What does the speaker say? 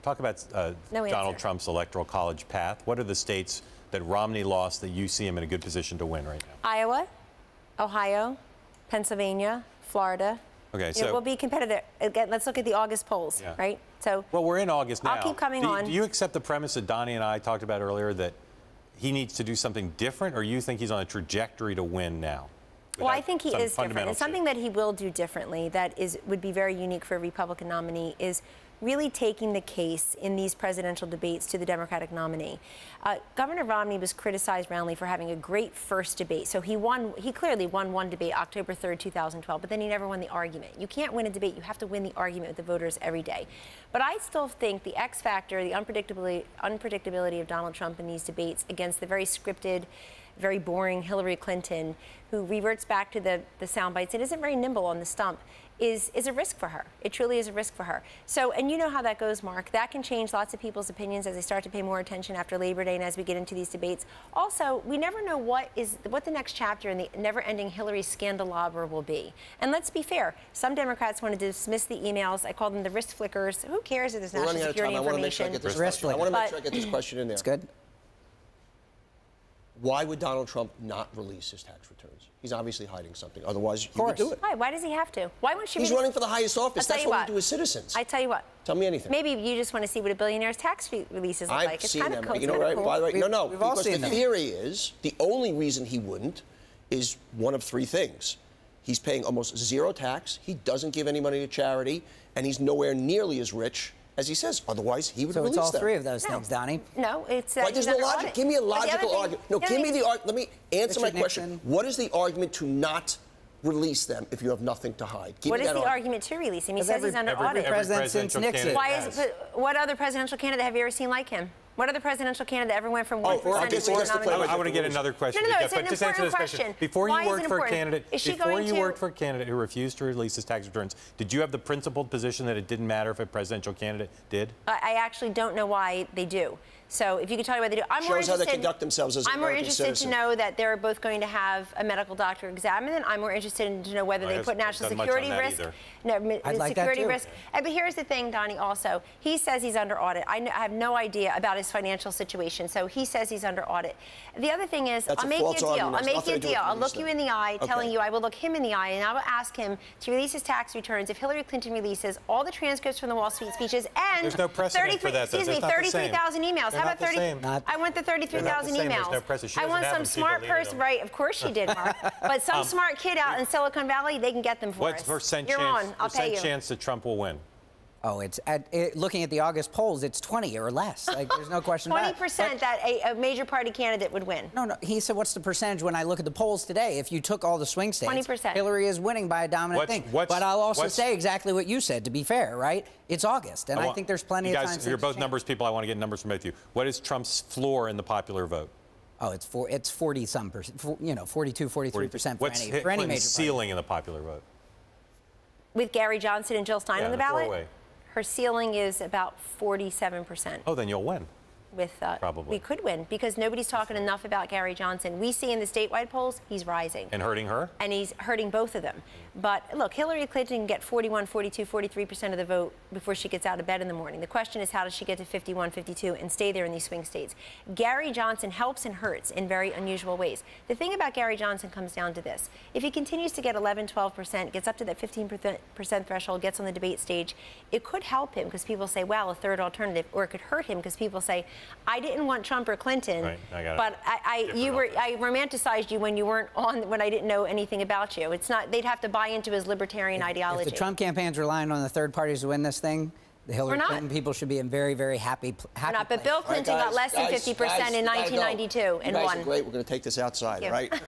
talk about Donald Trump's electoral college path. What are the states that Romney lost that you see him in a good position to win right now? Iowa, Ohio, Pennsylvania, Florida. Okay, so we'll be competitive. Again, let's look at the August polls, right? So, well, we're in August now. I'll keep coming on. Do you accept the premise that Donnie and I talked about earlier that he needs to do something different, or you think he's on a trajectory to win now? Well, I think he is different. And something that he will do differently that would be very unique for a Republican nominee is really taking the case in these presidential debates to the Democratic nominee. Governor Romney was criticized roundly for having a great first debate. So he clearly won one debate, October 3rd, 2012, but then he never won the argument. You can't win a debate. You have to win the argument with the voters every day. But I still think the X factor, the unpredictability of Donald Trump in these debates against the very scripted, very boring Hillary Clinton, who reverts back to the sound bites and isn't very nimble on the stump, is a risk for her. It truly is a risk for her. So, and you know how that goes, Mark. That can change lots of people's opinions as they start to pay more attention after Labor Day and as we get into these debates. Also, we never know what the next chapter in the never-ending Hillary scandalabra will be. And let's be fair. Some Democrats want to dismiss the emails. I call them the wrist flickers. Who cares if there's national security information? I want to make sure I get this question in there. It's good. Why would Donald Trump not release his tax returns? He's obviously hiding something. Otherwise, he would do it. Why does he have to? Why won't she? He's running for the highest office. That's what we do as citizens. I tell you what. Tell me anything. Maybe you just want to see what a billionaire's tax releases look like. It's kind of cool. You know, right? By the way, no. Because the theory is the only reason he wouldn't is one of three things. He's paying almost zero tax. He doesn't give any money to charity, and he's nowhere nearly as rich as he says. Otherwise, he would release them. So it's all three of those things, Donnie. No, it's there's no logic. Give me a logical argument. No, give me the argument. Let me answer my question. What is the argument to not release them if you have nothing to hide? What is the argument to release him? He says he's under audit. Every president since Nixon. What other presidential candidate have you ever seen like him? What other presidential candidate ever went from 1% to 4%? I want to get another question. No, it's an important question. Before you worked for a candidate who refused to release his tax returns, did you have the principled position that it didn't matter if a presidential candidate did? I actually don't know why they do. So if you could tell me why they do. Shows how they conduct themselves as an American citizen. I'm more interested to know that they're both going to have a medical doctor examine them. I'm more interested to know whether they put national security risk. Security risk. But here's the thing, Donnie, also. He says he's under audit. I have no idea about his financial situation, so he says he's under audit. The other thing is, I'll make you a deal. I'll make you a deal. I'll look you in the eye, telling you I will look him in the eye, and I will ask him to release his tax returns if Hillary Clinton releases all the transcripts from the Wall Street speeches and there's no precedent for that. 33,000 emails. How about 30? I want the 33,000 emails. No, I want some smart person, right? Of course she did, Mark. But some smart kid out in Silicon Valley, they can get them for us. What's You're on. I'll pay you. chance that Trump will win? Oh, looking at the August polls, it's 20 or less. Like, there's no question about it. 20% that a major party candidate would win. No. He said, what's the percentage when I look at the polls today? If you took all the swing states, 20%. Hillary is winning by a dominant thing. But I'll also say exactly what you said, to be fair, right? It's August, and I think there's plenty of time. You guys, you're both numbers people. I want to get numbers from both of you. What is Trump's floor in the popular vote? Oh, it's 40-some%, 42, 43% for any major ceiling in the popular vote? With Gary Johnson and Jill Stein on the ballot? Her ceiling is about 47%. Oh, then you'll win. Probably. We could win because nobody's talking enough about Gary Johnson. We see in the statewide polls, he's rising. And hurting her? And he's hurting both of them. But look, Hillary Clinton can get 41, 42, 43% of the vote before she gets out of bed in the morning. The question is, how does she get to 51, 52 and stay there in these swing states? Gary Johnson helps and hurts in very unusual ways. The thing about Gary Johnson comes down to this. If he continues to get 11, 12%, gets up to that 15% threshold, gets on the debate stage, it could help him because people say, well, a third alternative, or it could hurt him because people say, I didn't want Trump or Clinton, but I romanticized you when you weren't on, when I didn't know anything about you. It's not, they'd have to buy into his libertarian ideology. If the Trump campaign's relying on the third parties to win this thing, the Hillary Clinton people should be in very, very happy But Bill Clinton got less than 50% in 1992 and won. Great. We're going to take this outside, right?